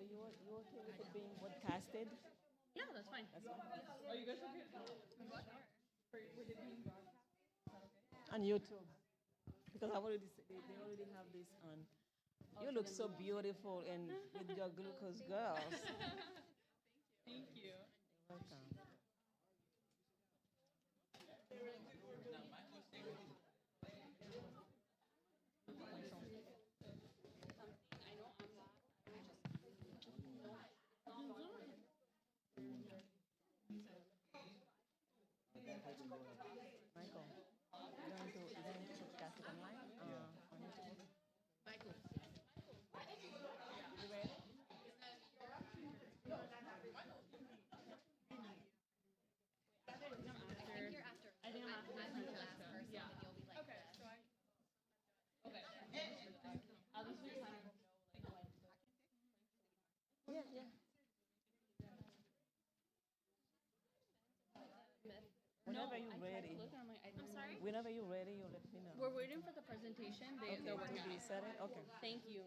You okay with it being broadcasted? Yeah, that's fine. That's fine. Are you guys okay? With it being broadcast? On YouTube. Because they already have this on. You look so beautiful and with your glucose girls. Thank you. Welcome. Michael, you going to broadcast it online? On YouTube? Michael. You ready? I think I'm after. Yeah. Okay, so okay. I'll just be kind of Yeah, yeah. Whenever you're ready. I'm sorry? Whenever you're ready, you let me know. We're waiting for the presentation. They're working To on be it. set it? Okay. Thank you.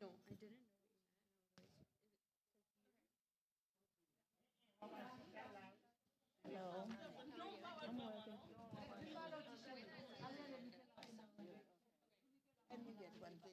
No, I didn't know. Hello. I'm working. Let me get one bit.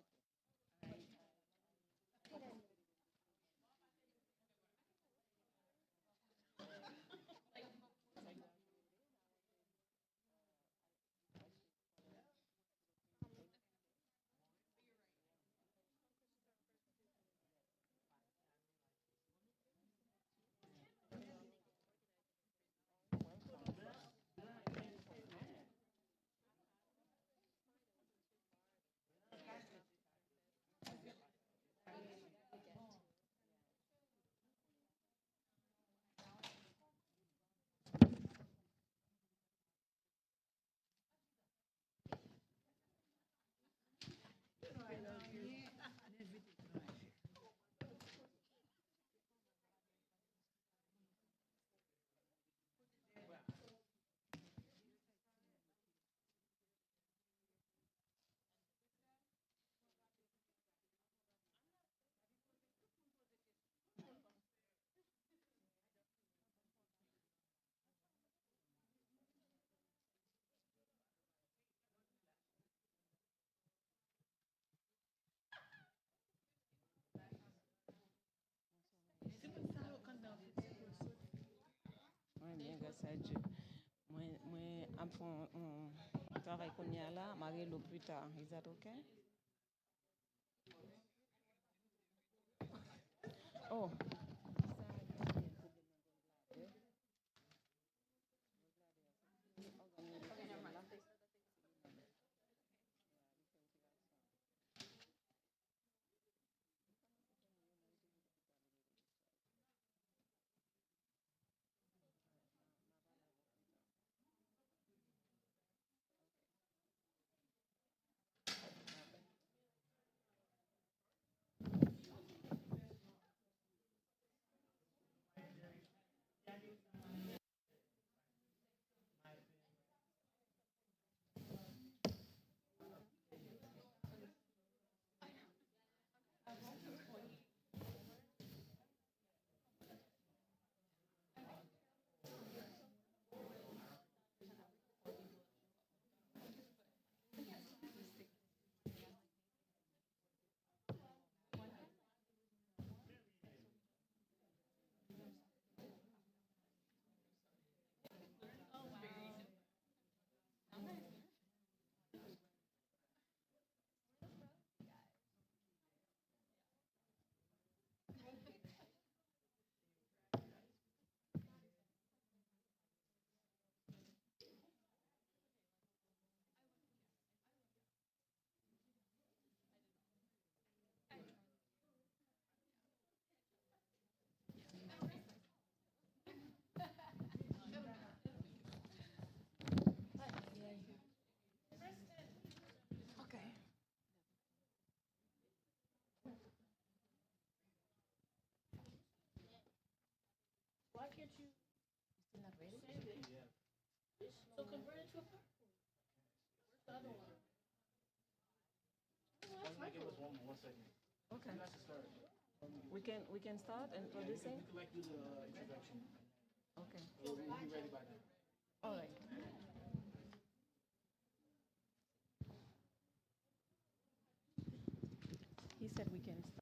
Mwen gen sa dje. Mwen am fon travay konya la, mare lo plus tard. Is that okay? Oh. Okay. Why can't you Still not ready? save it? So convert it to a PowerPoint. Where's the other one? Oh, that's Give Michael. us one second. Okay. We can start introducing. Okay. All right. He said we can start.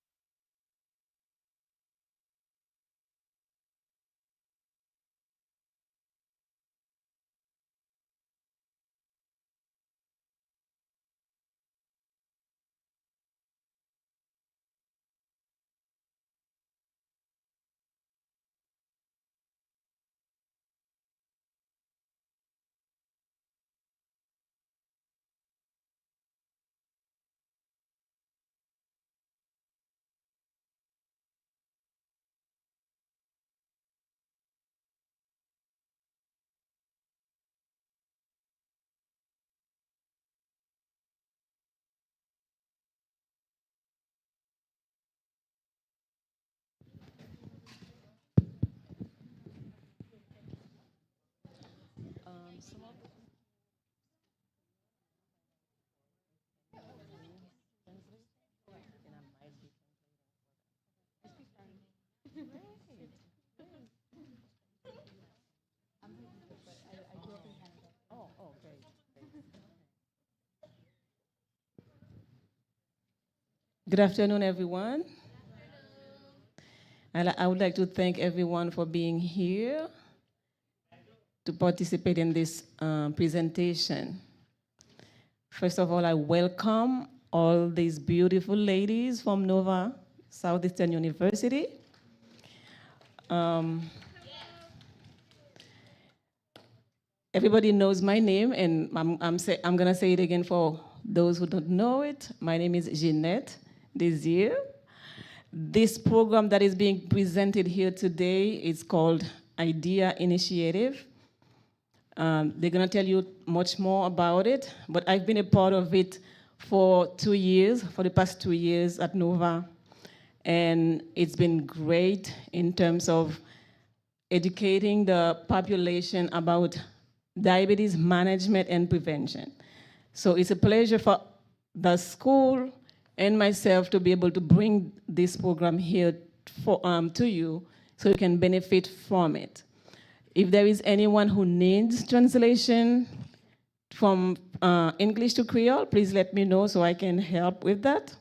Some of oh, great. Good afternoon, everyone. I would like to thank everyone for being here to participate in this presentation. First of all, I welcome all these beautiful ladies from Nova Southeastern University. Everybody knows my name, and I'm going to say it again for those who don't know it. My name is Jeanette Desir. This program that is being presented here today is called Idea Initiative. They're going to tell you much more about it, but I've been a part of it for the past 2 years at Nova, and it's been great in terms of educating the population about diabetes management and prevention. So it's a pleasure for the school and myself to be able to bring this program here to you so you can benefit from it. If there is anyone who needs translation from English to Creole, please let me know so I can help with that.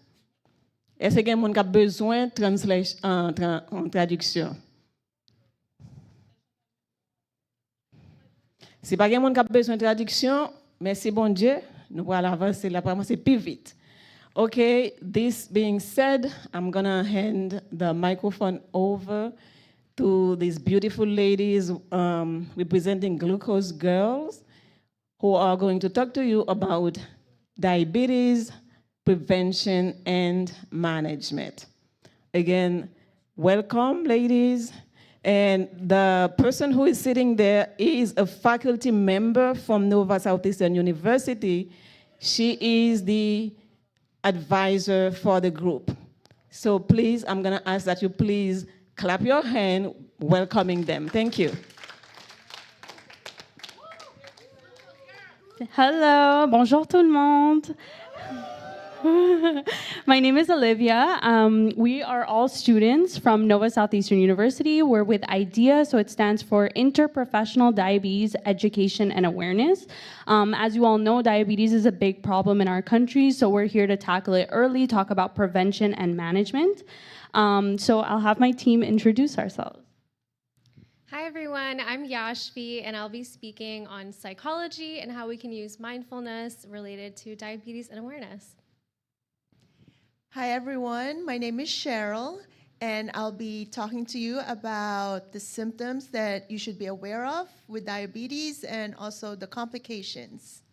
Est-ce qu'il y a quelqu'un qui a besoin de traduction? Si pas quelqu'un qui a besoin de traduction, merci bon Dieu, nous allons avancer là, c'est plus vite. Okay, this being said, I'm gonna hand the microphone over to these beautiful ladies representing Glucose Girls, who are going to talk to you about diabetes, prevention, and management. Again, welcome, ladies. And the person who is sitting there is a faculty member from Nova Southeastern University. She is the advisor for the group. So please, I'm gonna ask that you please clap your hand welcoming them. Thank you. Hello, bonjour tout le monde. My name is Olivia. We are all students from Nova Southeastern University. We're with IDEA, so it stands for Interprofessional Diabetes Education and Awareness. As you all know, diabetes is a big problem in our country, so we're here to tackle it early, talk about prevention and management. So I'll have my team introduce ourselves. Hi everyone, I'm Yashvi and I'll be speaking on psychology and how we can use mindfulness related to diabetes and awareness. Hi everyone, my name is Cheryl and I'll be talking to you about the symptoms that you should be aware of with diabetes and also the complications.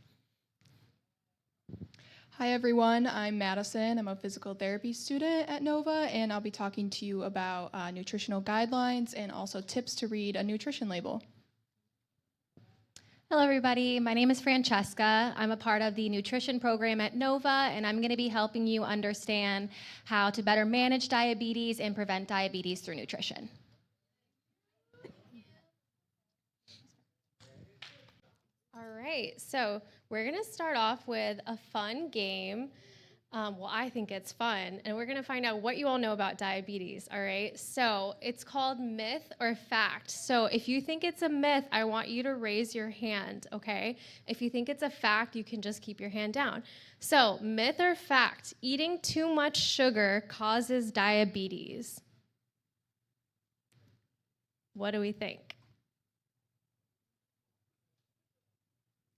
Hi everyone, I'm Madison. I'm a physical therapy student at Nova, and I'll be talking to you about nutritional guidelines and also tips to read a nutrition label. Hello everybody, my name is Francesca. I'm a part of the nutrition program at Nova and I'm going to be helping you understand how to better manage diabetes and prevent diabetes through nutrition. All right, so we're going to start off with a fun game. Well, I think it's fun, and we're gonna find out what you all know about diabetes, all right? So it's called myth or fact. So if you think it's a myth, I want you to raise your hand, okay? If you think it's a fact, you can just keep your hand down. So, myth or fact, eating too much sugar causes diabetes. What do we think?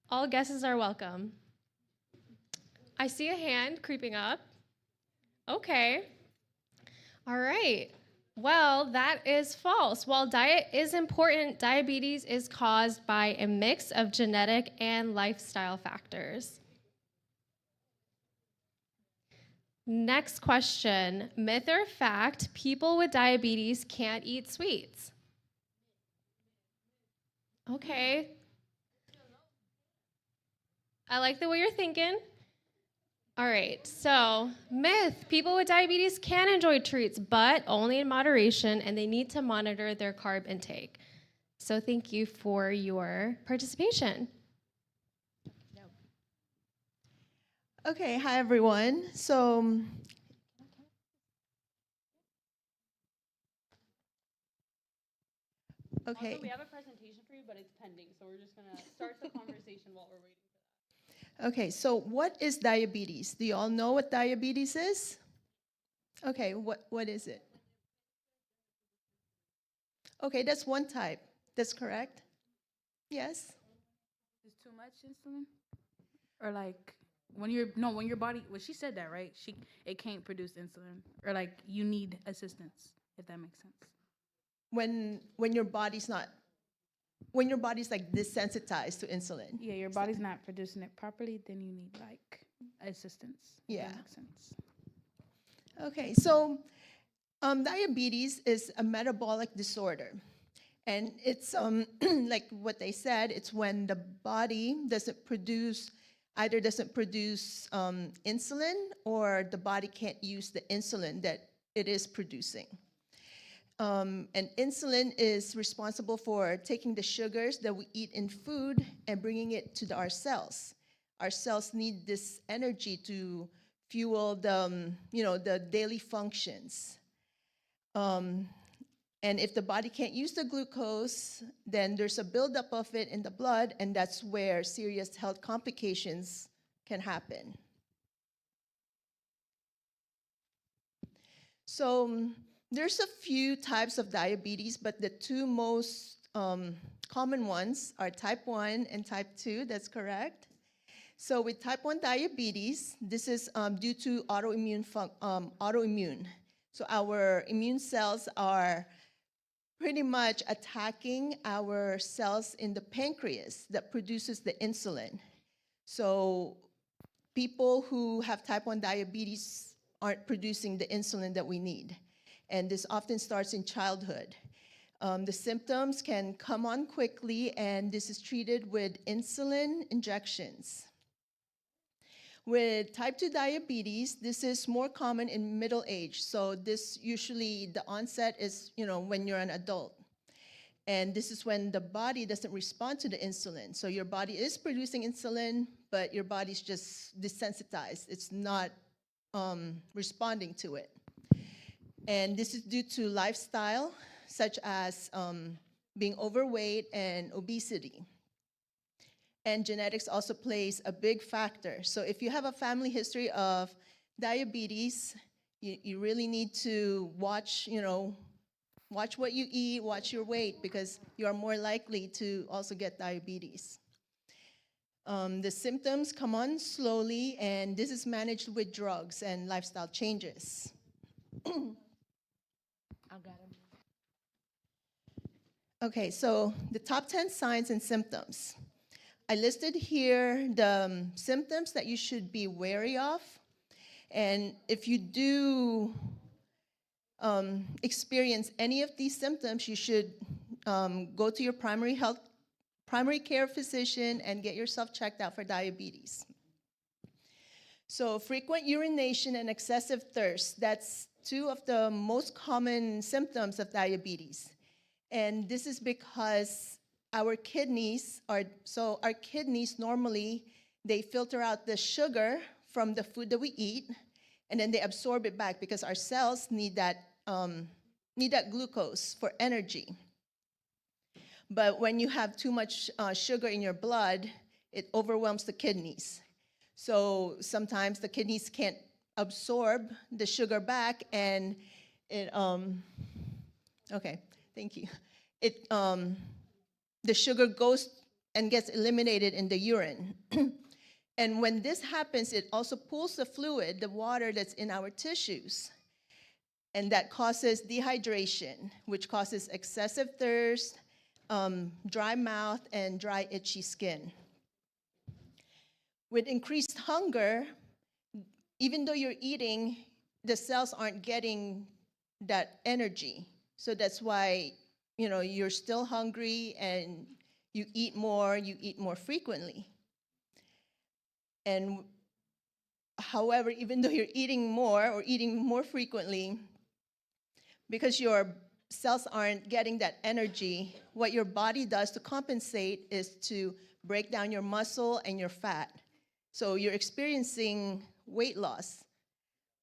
All guesses are welcome. I see a hand creeping up. Okay. All right. Well, that is false. While diet is important, diabetes is caused by a mix of genetic and lifestyle factors. Next question. Myth or fact, people with diabetes can't eat sweets? Okay. I like the way you're thinking. All right, so myth, people with diabetes can enjoy treats, but only in moderation, and they need to monitor their carb intake. So thank you for your participation. Okay, hi everyone. So, okay. Also, we have a presentation for you, but it's pending, so we're just gonna start the conversation while we're waiting. Okay, so what is diabetes? Do you all know what diabetes is? Okay, what is it? Okay, that's one type. That's correct. Yes? Is too much insulin? Or like when your body, well, she said that, right? It can't produce insulin. Or like you need assistance, if that makes sense. When your body's like desensitized to insulin. Yeah, your body's not producing it properly, then you need like assistance. If Yeah. that makes sense. Okay, so diabetes is a metabolic disorder. And it's like what they said, it's when the body doesn't produce insulin, or the body can't use the insulin that it is producing. And insulin is responsible for taking the sugars that we eat in food and bringing it to our cells. Our cells need this energy to fuel the daily functions. And if the body can't use the glucose, then there's a buildup of it in the blood, and that's where serious health complications can happen. So there's a few types of diabetes, but the two most common ones are type 1 and type 2, that's correct. So with type 1 diabetes, this is due to autoimmune. So our immune cells are pretty much attacking our cells in the pancreas that produces the insulin. So people who have type 1 diabetes aren't producing the insulin that we need. And this often starts in childhood. The symptoms can come on quickly, and this is treated with insulin injections. With type 2 diabetes, this is more common in middle age. So this usually, the onset is, when you're an adult. And this is when the body doesn't respond to the insulin. So your body is producing insulin, but your body's just desensitized. It's not responding to it. And this is due to lifestyle, such as being overweight and obesity. And genetics also plays a big factor. So if you have a family history of diabetes, you really need to watch what you eat, watch your weight, because you are more likely to also get diabetes. The symptoms come on slowly, and this is managed with drugs and lifestyle changes. I got him. Okay, so the top 10 signs and symptoms. I listed here the symptoms that you should be wary of. And if you do experience any of these symptoms, you should go to your primary care physician and get yourself checked out for diabetes. So frequent urination and excessive thirst, that's two of the most common symptoms of diabetes. And this is because our kidneys normally, they filter out the sugar from the food that we eat, and then they absorb it back because our cells need that glucose for energy. But when you have too much sugar in your blood, it overwhelms the kidneys. So sometimes the kidneys can't absorb the sugar back, and it okay, thank you. It the sugar goes and gets eliminated in the urine. And when this happens, it also pulls the fluid, the water that's in our tissues, and that causes dehydration, which causes excessive thirst, dry mouth, and dry, itchy skin. With increased hunger, even though you're eating, the cells aren't getting that energy. So that's why, you're still hungry and you eat more frequently. And however, even though you're eating more frequently, because your cells aren't getting that energy, what your body does to compensate is to break down your muscle and your fat. So you're experiencing weight loss,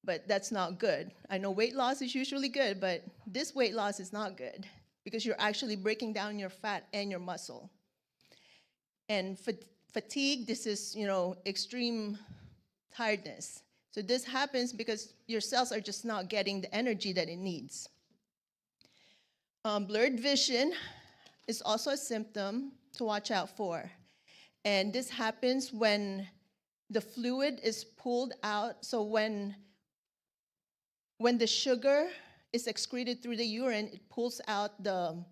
but that's not good. I know weight loss is usually good, but this weight loss is not good because you're actually breaking down your fat and your muscle. And fatigue, this is, extreme tiredness. So this happens because your cells are just not getting the energy that it needs. Blurred vision is also a symptom to watch out for. And this happens when the fluid is pulled out. So when the sugar is excreted through the urine, it pulls out the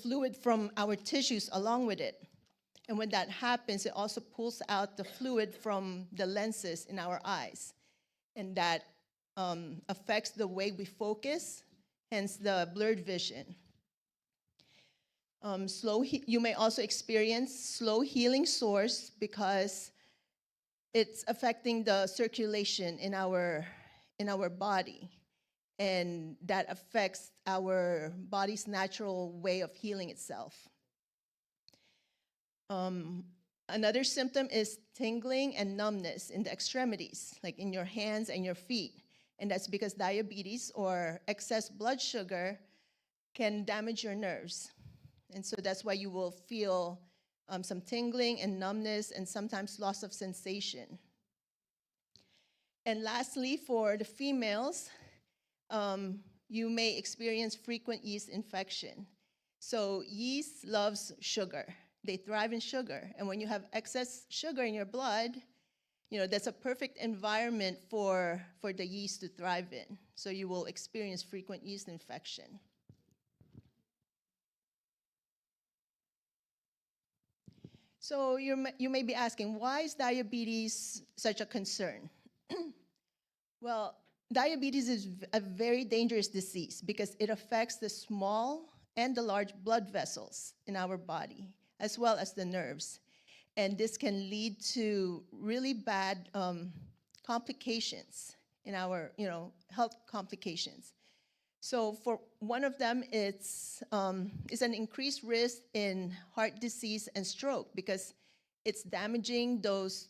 fluid from our tissues along with it. And when that happens, it also pulls out the fluid from the lenses in our eyes. And that affects the way we focus, hence the blurred vision. You may also experience slow healing sores because it's affecting the circulation in our body. And that affects our body's natural way of healing itself. Another symptom is tingling and numbness in the extremities, like in your hands and your feet. And that's because diabetes or excess blood sugar can damage your nerves. And so that's why you will feel some tingling and numbness and sometimes loss of sensation. And lastly, for the females, you may experience frequent yeast infection. So yeast loves sugar. They thrive in sugar. And when you have excess sugar in your blood, that's a perfect environment for the yeast to thrive in. So you will experience frequent yeast infection. So you may be asking, why is diabetes such a concern? Well, diabetes is a very dangerous disease because it affects the small and the large blood vessels in our body, as well as the nerves. And this can lead to really bad complications in our, health complications. So for one of them, it's an increased risk in heart disease and stroke because it's damaging those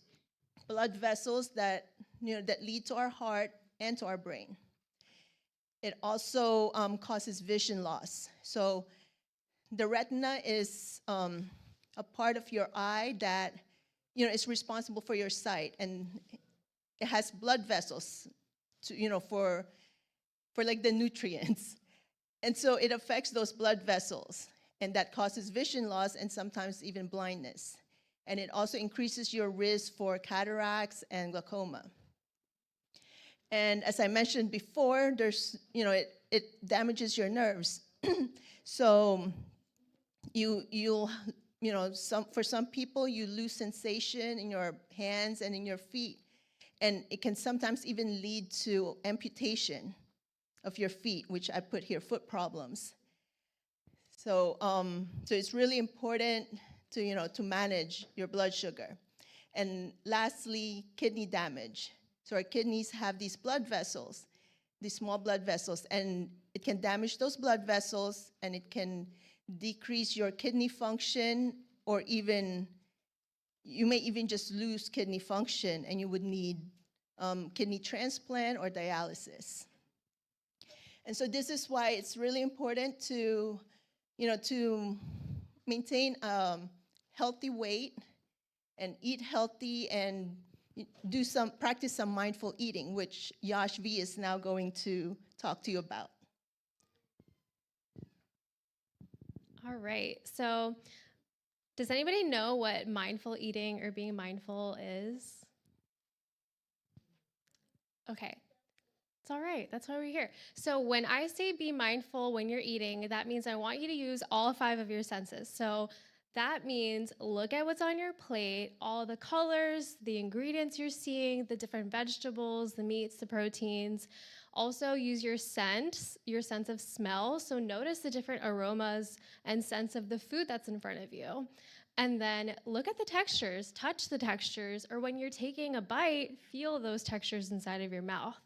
blood vessels that lead to our heart and to our brain. It also causes vision loss. So the retina is a part of your eye that is responsible for your sight, and it has blood vessels to for like the nutrients. And so it affects those blood vessels, and that causes vision loss and sometimes even blindness. And it also increases your risk for cataracts and glaucoma. And as I mentioned before, there's, it damages your nerves. So for some people, you lose sensation in your hands and in your feet. And it can sometimes even lead to amputation of your feet, which I put here, foot problems. So it's really important to manage your blood sugar. And lastly, kidney damage. So our kidneys have these blood vessels, these small blood vessels, and it can damage those blood vessels, and it can decrease your kidney function, or you may even just lose kidney function, and you would need kidney transplant or dialysis. And so this is why it's really important to, to maintain healthy weight and eat healthy and practice some mindful eating, which Yash V is now going to talk to you about. All right. So, does anybody know what mindful eating or being mindful is? Okay. It's all right. That's why we're here. So, when I say be mindful when you're eating, that means I want you to use all 5 of your senses. So, that means look at what's on your plate, all the colors, the ingredients you're seeing, the different vegetables, the meats, the proteins. Also use your sense of smell. So notice the different aromas and scents of the food that's in front of you. And then look at the textures, touch the textures, or when you're taking a bite, feel those textures inside of your mouth.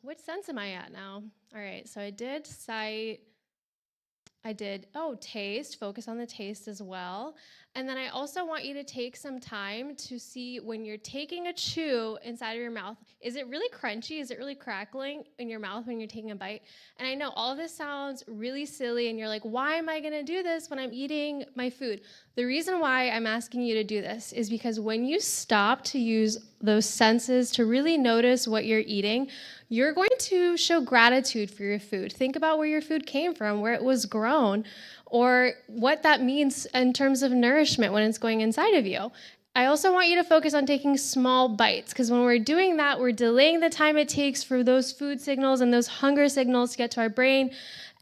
Which sense am I at now? All right, so I did sight. Taste, focus on the taste as well. And then I also want you to take some time to see when you're taking a chew inside of your mouth, is it really crunchy? Is it really crackling in your mouth when you're taking a bite? And I know all of this sounds really silly and you're like, why am I gonna do this when I'm eating my food? The reason why I'm asking you to do this is because when you stop to use those senses to really notice what you're eating, you're going to show gratitude for your food. Think about where your food came from, where it was grown, or what that means in terms of nourishment when it's going inside of you. I also want you to focus on taking small bites, because when we're doing that, we're delaying the time it takes for those food signals and those hunger signals to get to our brain,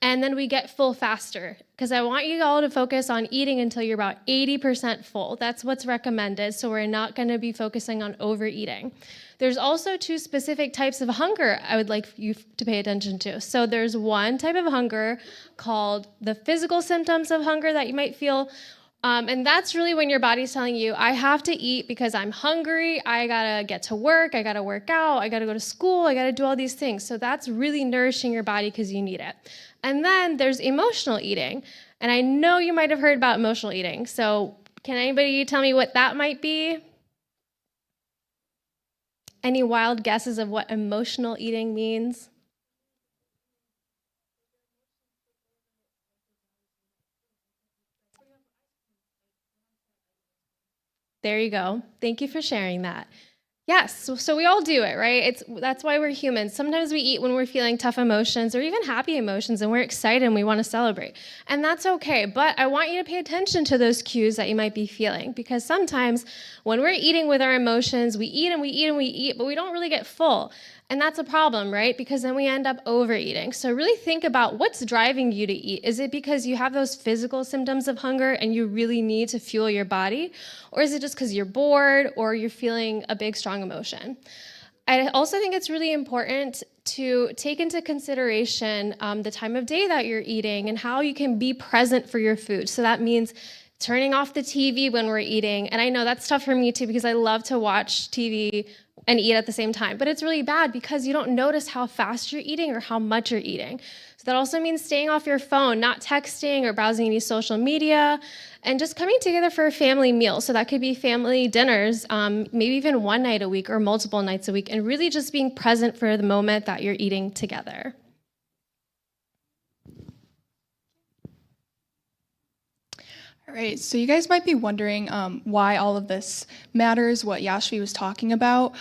and then we get full faster. Because I want you all to focus on eating until you're about 80% full. That's what's recommended, so we're not going to be focusing on overeating. There's also 2 specific types of hunger I would like you to pay attention to. So there's one type of hunger called the physical symptoms of hunger that you might feel. And that's really when your body's telling you, I have to eat because I'm hungry, I gotta get to work, I gotta work out, I gotta go to school, I gotta do all these things. So that's really nourishing your body because you need it. And then there's emotional eating. And I know you might have heard about emotional eating. So can anybody tell me what that might be? Any wild guesses of what emotional eating means? There you go. Thank you for sharing that. Yes, so we all do it, right? That's why we're humans. Sometimes we eat when we're feeling tough emotions or even happy emotions and we're excited and we want to celebrate. And that's okay, but I want you to pay attention to those cues that you might be feeling, because sometimes when we're eating with our emotions, we eat and we eat and we eat, but we don't really get full. And that's a problem, right? Because then we end up overeating. So really think about what's driving you to eat. Is it because you have those physical symptoms of hunger and you really need to fuel your body? Or is it just because you're bored or you're feeling a big, strong emotion? I also think it's really important to take into consideration the time of day that you're eating and how you can be present for your food. So that means turning off the TV when we're eating. And I know that's tough for me too, because I love to watch TV and eat at the same time. But it's really bad because you don't notice how fast you're eating or how much you're eating. So that also means staying off your phone, not texting or browsing any social media, and just coming together for a family meal. So that could be family dinners, maybe even one night a week or multiple nights a week, and really just being present for the moment that you're eating together. All right, so you guys might be wondering why all of this matters, what Yashvi was talking about.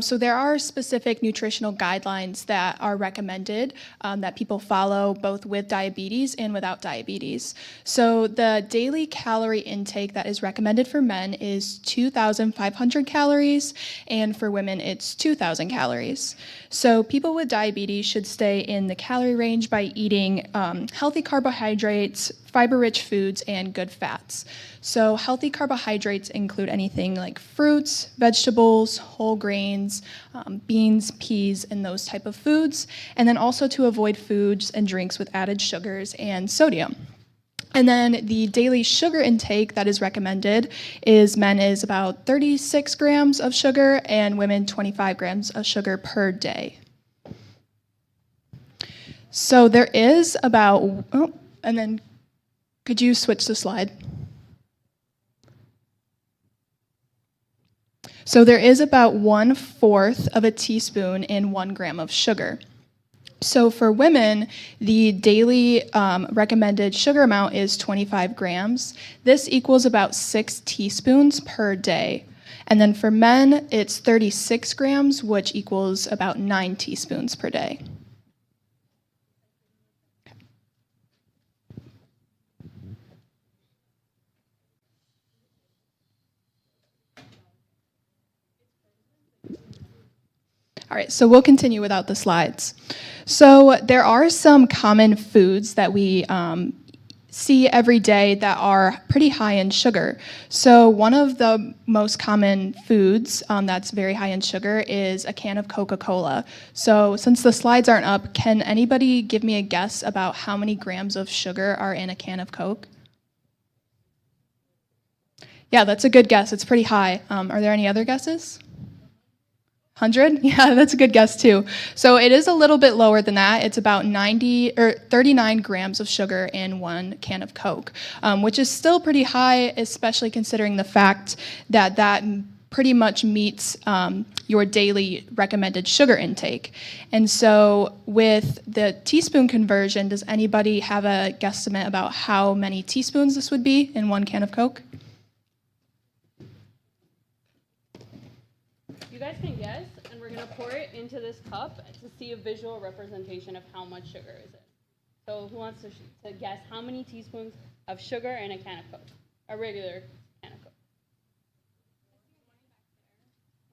So there are specific nutritional guidelines that are recommended that people follow both with diabetes and without diabetes. So the daily calorie intake that is recommended for men is 2,500 calories, and for women it's 2,000 calories. So people with diabetes should stay in the calorie range by eating healthy carbohydrates, fiber-rich foods, and good fats. So healthy carbohydrates include anything like fruits, vegetables, whole grains, beans, peas, and those type of foods. And then also to avoid foods and drinks with added sugars and sodium. And then the daily sugar intake that is recommended men is about 36 grams of sugar and women 25 grams of sugar per day. So there is about, and then could you switch the slide? So there is about 1/4 of a teaspoon in 1 gram of sugar. So for women, the daily recommended sugar amount is 25 grams. This equals about 6 teaspoons per day. And then for men, it's 36 grams, which equals about 9 teaspoons per day. All right, so we'll continue without the slides. So there are some common foods that we see every day that are pretty high in sugar. So one of the most common foods that's very high in sugar is a can of Coca-Cola. So since the slides aren't up, can anybody give me a guess about how many grams of sugar are in a can of Coke? Yeah, that's a good guess. It's pretty high. Are there any other guesses? 100? Yeah, that's a good guess too. So it is a little bit lower than that. It's about 39 grams of sugar in 1 can of Coke, which is still pretty high, especially considering the fact that that pretty much meets your daily recommended sugar intake. And so with the teaspoon conversion, does anybody have a guesstimate about how many teaspoons this would be in 1 can of Coke? You guys can guess, and we're gonna pour it into this cup to see a visual representation of how much sugar is it. So who wants to guess how many teaspoons of sugar in a can of Coke? A regular can of Coke.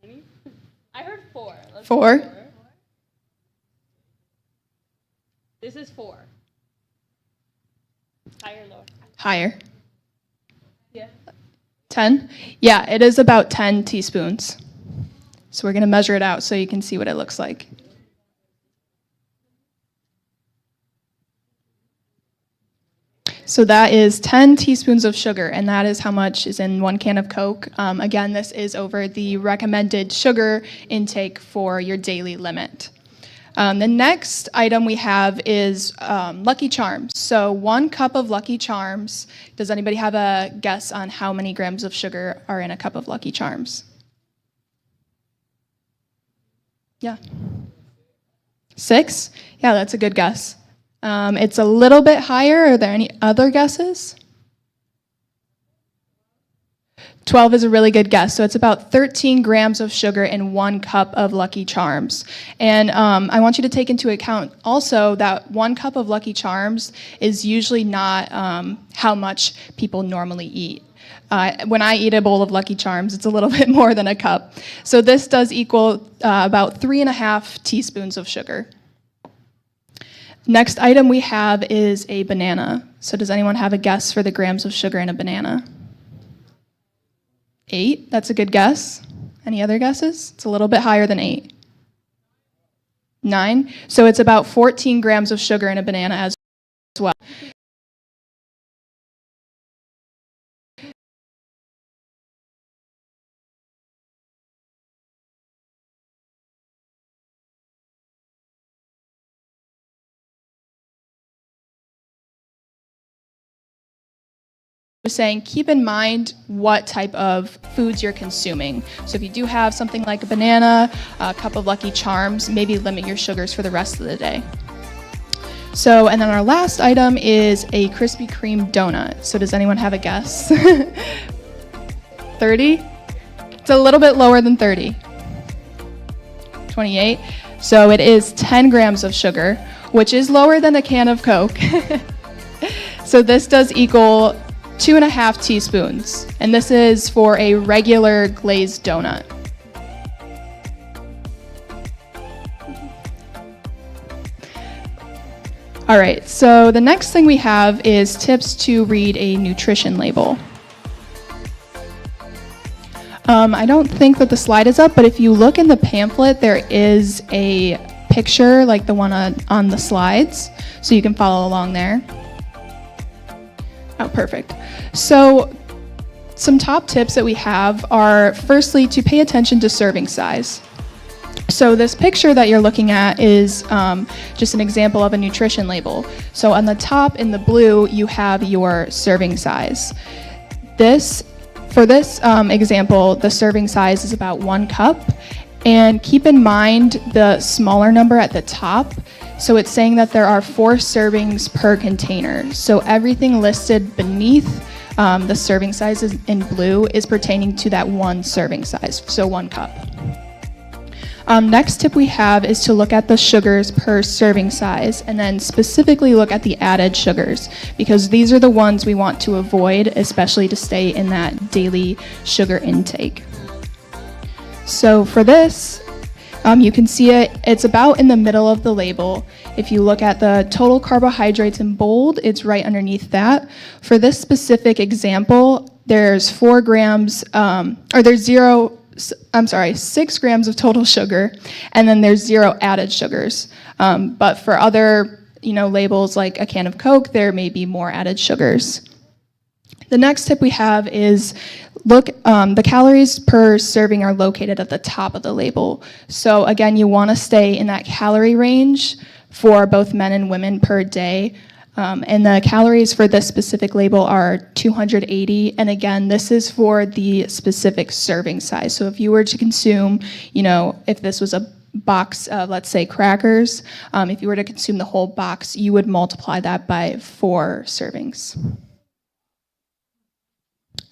Any? I heard 4. Let's 4. do 4. This is 4. Higher or lower? Higher. Yeah. 10? Yeah, it is about 10 teaspoons. So we're going to measure it out so you can see what it looks like. So that is 10 teaspoons of sugar, and that is how much is in 1 can of Coke. Again, this is over the recommended sugar intake for your daily limit. The next item we have is Lucky Charms. So 1 cup of Lucky Charms. Does anybody have a guess on how many grams of sugar are in a cup of Lucky Charms? Yeah. 6? Yeah, that's a good guess. It's a little bit higher. Are there any other guesses? 12 is a really good guess. So it's about 13 grams of sugar in 1 cup of Lucky Charms. And I want you to take into account also that 1 cup of Lucky Charms is usually not how much people normally eat. When I eat a bowl of Lucky Charms, it's a little bit more than a cup. So this does equal about 3.5 teaspoons of sugar. Next item we have is a banana. So does anyone have a guess for the grams of sugar in a banana? 8, that's a good guess. Any other guesses? It's a little bit higher than 8. 9, so it's about 14 grams of sugar in a banana as well. Saying keep in mind what type of foods you're consuming. So if you do have something like a banana, a cup of Lucky Charms, maybe limit your sugars for the rest of the day. So, and then our last item is a Krispy Kreme donut. So does anyone have a guess? 30? It's a little bit lower than 30. 28. So it is 10 grams of sugar, which is lower than a can of Coke. So this does equal 2.5 teaspoons, and this is for a regular glazed donut. All right, so the next thing we have is tips to read a nutrition label. I don't think that the slide is up, but if you look in the pamphlet, there is a picture like the one on the slides, so you can follow along there. Oh, perfect. So some top tips that we have are, firstly, to pay attention to serving size. So this picture that you're looking at is just an example of a nutrition label. So on the top in the blue, you have your serving size. This for this example, the serving size is about 1 cup. And keep in mind the smaller number at the top. So it's saying that there are 4 servings per container. So everything listed beneath the serving sizes in blue is pertaining to that 1 serving size, so 1 cup. Next tip we have is to look at the sugars per serving size, and then specifically look at the added sugars, because these are the ones we want to avoid, especially to stay in that daily sugar intake. So for this, you can see it's about in the middle of the label. If you look at the total carbohydrates in bold, it's right underneath that. For this specific example, there's 6 grams of total sugar, and then there's 0 added sugars. But for other, labels like a can of Coke, there may be more added sugars. The next tip we have is the calories per serving are located at the top of the label. So again, you want to stay in that calorie range for both men and women per day. And the calories for this specific label are 280. And again, this is for the specific serving size. So if you were to consume, if this was a box of, let's say, crackers, if you were to consume the whole box, you would multiply that by 4 servings.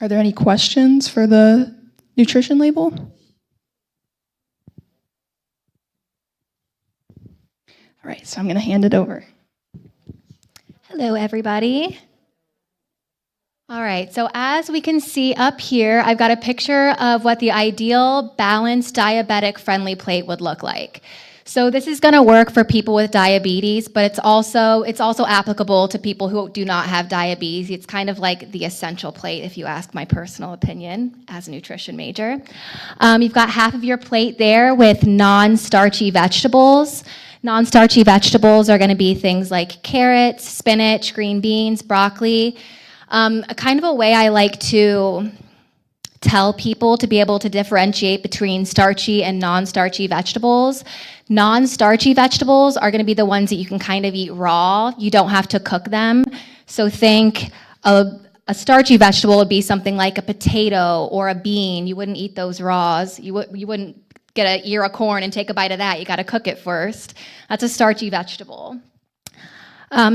Are there any questions for the nutrition label? All right, so I'm going to hand it over. Hello, everybody. All right, so as we can see up here, I've got a picture of what the ideal balanced diabetic friendly plate would look like. So this is going to work for people with diabetes, but it's also applicable to people who do not have diabetes. It's kind of like the essential plate, if you ask my personal opinion as a nutrition major. You've got half of your plate there with non-starchy vegetables. Non-starchy vegetables are going to be things like carrots, spinach, green beans, broccoli. A kind of a way I like to tell people to be able to differentiate between starchy and non-starchy vegetables. Non-starchy vegetables are going to be the ones that you can kind of eat raw. You don't have to cook them. So think a starchy vegetable would be something like a potato or a bean. You wouldn't eat those raws. You wouldn't get an ear of corn and take a bite of that. You got to cook it first. That's a starchy vegetable.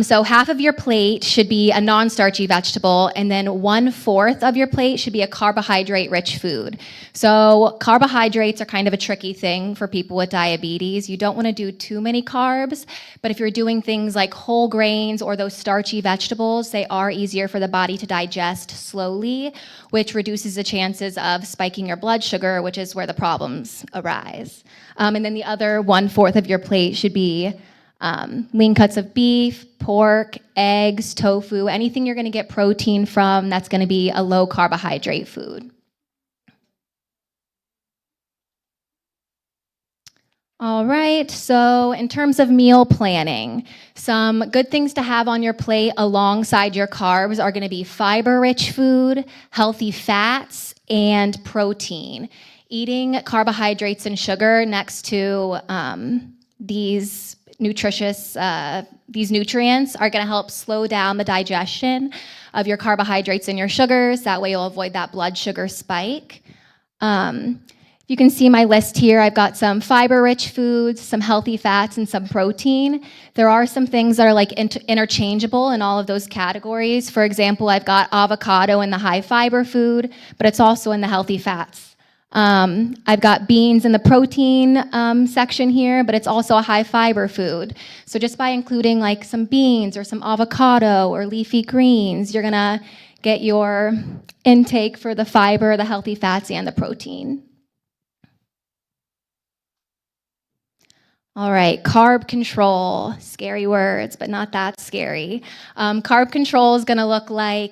So half of your plate should be a non-starchy vegetable, and then 1/4 of your plate should be a carbohydrate-rich food. So carbohydrates are kind of a tricky thing for people with diabetes. You don't want to do too many carbs, but if you're doing things like whole grains or those starchy vegetables, they are easier for the body to digest slowly, which reduces the chances of spiking your blood sugar, which is where the problems arise. And then the other 1/4 of your plate should be lean cuts of beef, pork, eggs, tofu, anything you're going to get protein from that's going to be a low carbohydrate food. All right, so in terms of meal planning, some good things to have on your plate alongside your carbs are going to be fiber-rich food, healthy fats, and protein. Eating carbohydrates and sugar next to these nutritious, these nutrients are going to help slow down the digestion of your carbohydrates and your sugars. That way you'll avoid that blood sugar spike. You can see my list here. I've got some fiber-rich foods, some healthy fats, and some protein. There are some things that are like interchangeable in all of those categories. For example, I've got avocado in the high-fiber food, but it's also in the healthy fats. I've got beans in the protein section here, but it's also a high fiber food. So just by including like some beans or some avocado or leafy greens, you're gonna get your intake for the fiber, the healthy fats, and the protein. All right, carb control, scary words, but not that scary. Carb control is gonna look like